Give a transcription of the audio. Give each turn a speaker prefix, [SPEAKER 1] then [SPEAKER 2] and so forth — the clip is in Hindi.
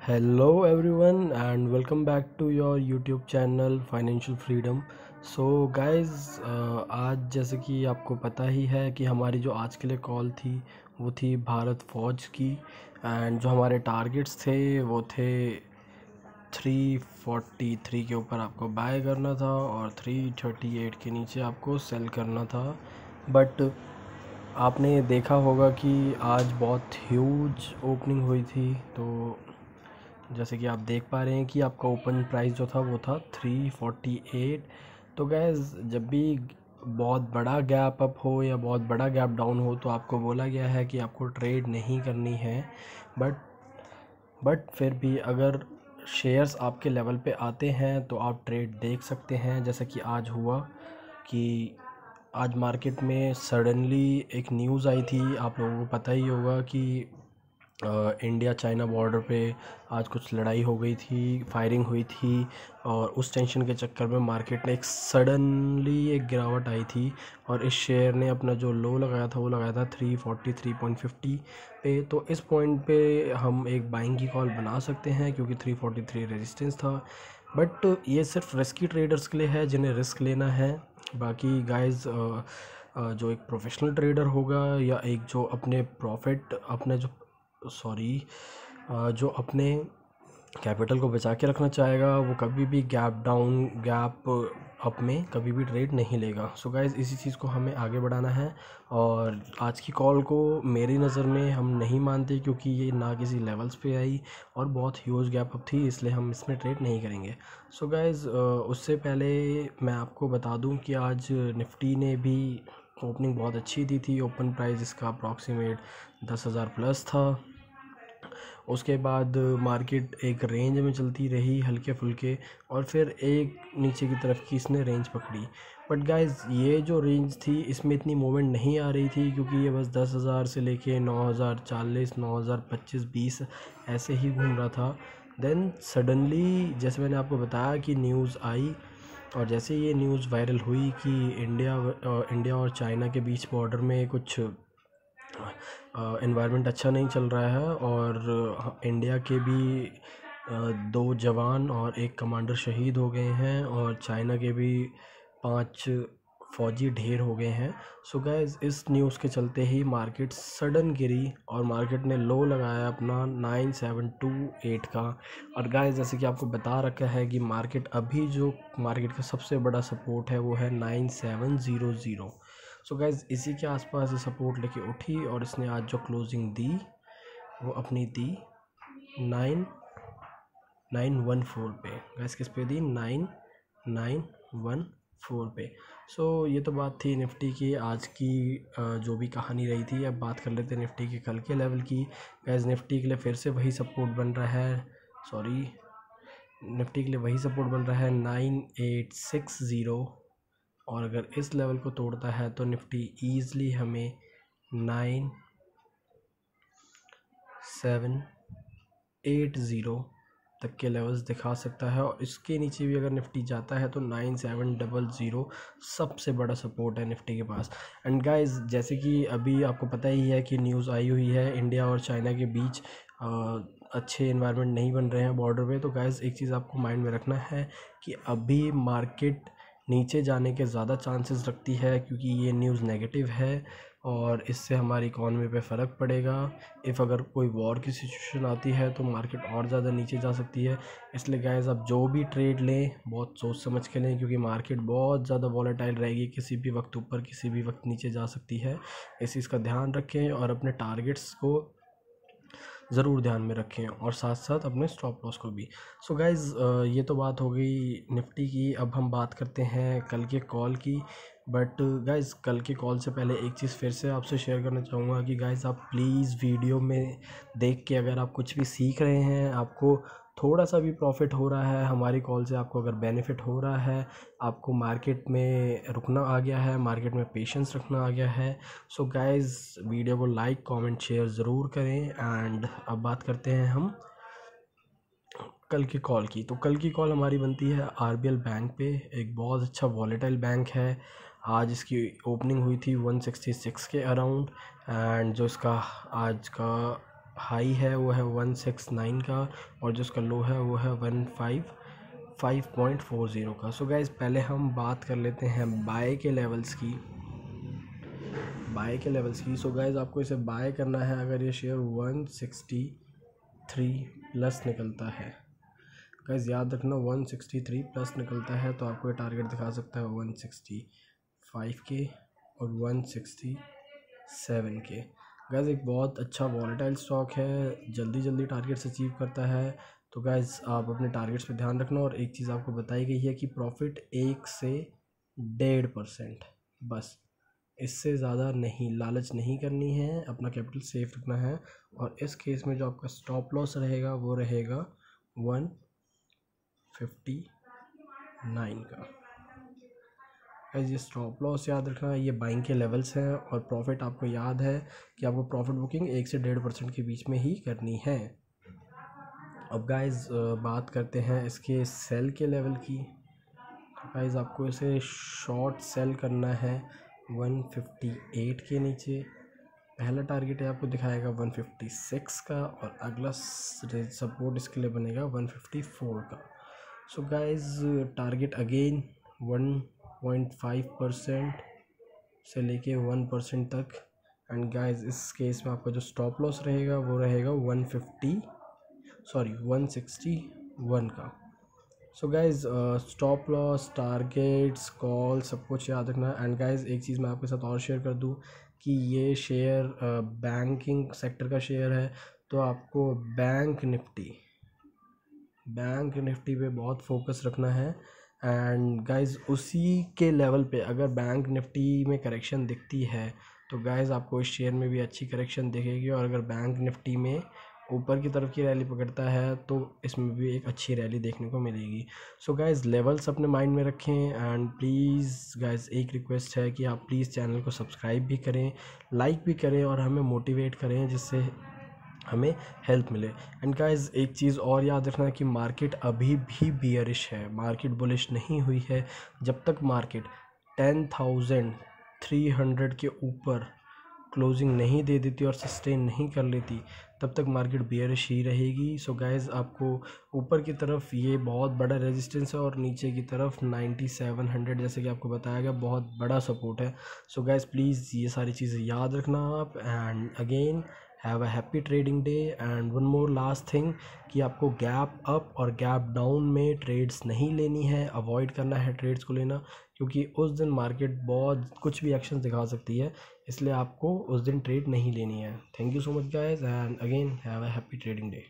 [SPEAKER 1] Hello everyone and welcome back to your YouTube channel Financial Freedom। So guys, आज जैसे कि आपको पता ही है कि हमारी जो आज के लिए कॉल थी वो थी भारत फ़ौज की। एंड जो हमारे टारगेट्स थे वो थे 343 के ऊपर आपको बाय करना था और 338 के नीचे आपको सेल करना था। बट आपने देखा होगा कि आज बहुत ह्यूज ओपनिंग हुई थी, तो जैसे कि आप देख पा रहे हैं कि आपका ओपन प्राइस जो था वो था 348। तो गैस, जब भी बहुत बड़ा गैप अप हो या बहुत बड़ा गैप डाउन हो तो आपको बोला गया है कि आपको ट्रेड नहीं करनी है। बट फिर भी अगर शेयर्स आपके लेवल पे आते हैं तो आप ट्रेड देख सकते हैं। जैसा कि आज हुआ कि आज मार्केट में सडनली एक न्यूज़ आई थी, आप लोगों को पता ही होगा कि इंडिया चाइना बॉर्डर पे आज कुछ लड़ाई हो गई थी, फायरिंग हुई थी। और उस टेंशन के चक्कर में मार्केट ने एक सडनली एक गिरावट आई थी और इस शेयर ने अपना जो लो लगाया था वो लगाया था 343.50 पे। तो इस पॉइंट पे हम एक बाइंग की कॉल बना सकते हैं क्योंकि 343 रेजिस्टेंस था। बट ये सिर्फ रिस्की ट्रेडर्स के लिए है जिन्हें रिस्क लेना है। बाकी गाइस, जो एक प्रोफेशनल ट्रेडर होगा या एक जो अपने प्रॉफिट अपने जो अपने कैपिटल को बचा के रखना चाहेगा वो कभी भी गैप डाउन गैप अप में कभी भी ट्रेड नहीं लेगा। सो गाइस, इसी चीज़ को हमें आगे बढ़ाना है और आज की कॉल को मेरी नज़र में हम नहीं मानते क्योंकि ये ना किसी लेवल्स पे आई और बहुत ह्यूज गैप अप थी, इसलिए हम इसमें ट्रेड नहीं करेंगे। सो गाइस, उससे पहले मैं आपको बता दूं कि आज निफ्टी ने भी ओपनिंग बहुत अच्छी दी थी। ओपन प्राइस इसका अप्रॉक्सीमेट 10,000 प्लस था। उसके बाद मार्केट एक रेंज में चलती रही हल्के फुल्के और फिर एक नीचे की तरफ की इसने रेंज पकड़ी। बट गाइस, ये जो रेंज थी इसमें इतनी मूवमेंट नहीं आ रही थी क्योंकि ये बस 10,000 से लेके 9,040 9,025 20 ऐसे ही घूम रहा था। देन सडनली जैसे मैंने आपको बताया कि न्यूज़ आई और जैसे ये न्यूज़ वायरल हुई कि इंडिया और चाइना के बीच बॉर्डर में कुछ एनवायरनमेंट अच्छा नहीं चल रहा है और इंडिया के भी 2 जवान और 1 कमांडर शहीद हो गए हैं और चाइना के भी 5 फौजी ढेर हो गए हैं। सो गाइस, इस न्यूज़ के चलते ही मार्केट सडन गिरी और मार्केट ने लो लगाया अपना 9728 का। और गाइस, जैसे कि आपको बता रखा है कि मार्केट अभी जो मार्केट का सबसे बड़ा सपोर्ट है वो है 9700। सो गाइज, इसी के आसपास ये सपोर्ट लेके उठी और इसने आज जो क्लोजिंग दी वो अपनी दी 9914 पे। गाइज, किस पे दी? 9914 पे। सो ये तो बात थी निफ्टी की आज की, जो भी कहानी रही थी। अब बात कर लेते हैं निफ्टी के कल के लेवल की। गाइज, निफ्टी के लिए फिर से वही सपोर्ट बन रहा है, निफ्टी के लिए वही सपोर्ट बन रहा है 9860। और अगर इस लेवल को तोड़ता है तो निफ्टी ईज़िली हमें 9780 तक के लेवल्स दिखा सकता है। और इसके नीचे भी अगर निफ्टी जाता है तो 9700 सबसे बड़ा सपोर्ट है निफ्टी के पास। एंड गाइस, जैसे कि अभी आपको पता ही है कि न्यूज़ आई हुई है इंडिया और चाइना के बीच अच्छे एनवायरनमेंट नहीं बन रहे हैं बॉर्डर पे। तो गाइस, एक चीज़ आपको माइंड में रखना है कि अभी मार्केट नीचे जाने के ज़्यादा चांसेस रखती है क्योंकि ये न्यूज़ नेगेटिव है और इससे हमारी इकॉनमी पे फ़र्क पड़ेगा। अगर कोई वॉर की सिचुएशन आती है तो मार्केट और ज़्यादा नीचे जा सकती है। इसलिए गाइस, आप जो भी ट्रेड लें बहुत सोच समझ के लें क्योंकि मार्केट बहुत ज़्यादा वॉलेटाइल रहेगी, किसी भी वक्त ऊपर किसी भी वक्त नीचे जा सकती है। इस चीज़ का ध्यान रखें और अपने टारगेट्स को ज़रूर ध्यान में रखें और साथ साथ अपने स्टॉप लॉस को भी। सो गाइज़, ये तो बात हो गई निफ्टी की। अब हम बात करते हैं कल के कॉल की। बट गाइज़, कल के कॉल से पहले एक चीज़ फिर से आपसे शेयर करना चाहूँगा कि गाइज़, आप प्लीज़ वीडियो में देख के अगर आप कुछ भी सीख रहे हैं, आपको थोड़ा सा भी प्रॉफिट हो रहा है हमारी कॉल से, आपको अगर बेनिफिट हो रहा है, आपको मार्केट में रुकना आ गया है, मार्केट में पेशेंस रखना आ गया है, सो गाइज़ वीडियो को लाइक कमेंट शेयर ज़रूर करें। एंड अब बात करते हैं हम कल की कॉल की। तो कल की कॉल हमारी बनती है आरबीएल बैंक पे, एक बहुत अच्छा वॉलेटाइल बैंक है। आज इसकी ओपनिंग हुई थी 166 के अराउंड एंड जो इसका आज का हाई है वो है 169 का और जो उसका लो है वो है 155.40 का। सो गाइज़ पहले हम बात कर लेते हैं बाय के लेवल्स की। सो गाइज़ आपको इसे बाय करना है अगर ये शेयर 163 प्लस निकलता है। गाइज़ याद रखना 163 प्लस निकलता है तो आपको ये टारगेट दिखा सकता है 165 के और 167 के। गाइज़ एक बहुत अच्छा वॉलेटाइल स्टॉक है, जल्दी टारगेट्स अचीव करता है। तो गाइज़ आप अपने टारगेट्स पे ध्यान रखना। और एक चीज़ आपको बताई गई है कि प्रॉफिट 1 से 1.5%, बस इससे ज़्यादा नहीं, लालच नहीं करनी है, अपना कैपिटल सेफ रखना है। और इस केस में जो आपका स्टॉप लॉस रहेगा वो रहेगा 159 का। ये स्टॉप लॉस याद रखना, ये बाइंग के लेवल्स हैं। और प्रॉफिट आपको याद है कि आपको प्रॉफिट बुकिंग 1 से 1.5% के बीच में ही करनी है। अब गाइज़ बात करते हैं इसके सेल के लेवल की। तो गाइज़ आपको इसे शॉर्ट सेल करना है 158 के नीचे। पहला टारगेट है आपको दिखाएगा 156 का और अगला सपोर्ट इसके लिए बनेगा 154 का। सो गाइज़ टारगेट अगेन 1.5% से लेके 1% तक। एंड गाइज़ इस केस में आपका जो स्टॉप लॉस रहेगा वो रहेगा 161 का। So guys stop loss, targets, call सब कुछ याद रखना। एंड गाइज़ एक चीज़ मैं आपके साथ और शेयर कर दूं कि ये शेयर बैंकिंग सेक्टर का शेयर है, तो आपको बैंक निफ्टी पे बहुत फोकस रखना है। एंड गाइज़ उसी के लेवल पे अगर बैंक निफ्टी में करेक्शन दिखती है तो गाइज़ आपको इस शेयर में भी अच्छी करेक्शन दिखेगी। और अगर बैंक निफ्टी में ऊपर की तरफ की रैली पकड़ता है तो इसमें भी एक अच्छी रैली देखने को मिलेगी। सो गाइज़ लेवल्स अपने माइंड में रखें। एंड प्लीज़ गाइज़ एक रिक्वेस्ट है कि आप प्लीज़ चैनल को सब्सक्राइब भी करें, लाइक भी करें और हमें मोटिवेट करें जिससे हमें हेल्प मिले। एंड गाइज़ एक चीज़ और याद रखना कि मार्केट अभी भी बियरिश है, मार्केट बुलिश नहीं हुई है। जब तक मार्केट 10,300 के ऊपर क्लोजिंग नहीं दे देती और सस्टेन नहीं कर लेती तब तक मार्केट बियरिश ही रहेगी। सो गाइज़ आपको ऊपर की तरफ ये बहुत बड़ा रेजिस्टेंस है और नीचे की तरफ 9700 जैसे कि आपको बताया गया बहुत बड़ा सपोर्ट है। सो गाइज़ प्लीज़ ये सारी चीज़ें याद रखना आप। And again have a happy trading day. And one more last thing कि आपको गैप अप और गैप डाउन में ट्रेड्स नहीं लेनी है, अवॉइड करना है ट्रेड्स को लेना, क्योंकि उस दिन मार्केट बहुत कुछ भी एक्शन दिखा सकती है, इसलिए आपको उस दिन ट्रेड नहीं लेनी है। Thank you so much guys and again have a happy trading day.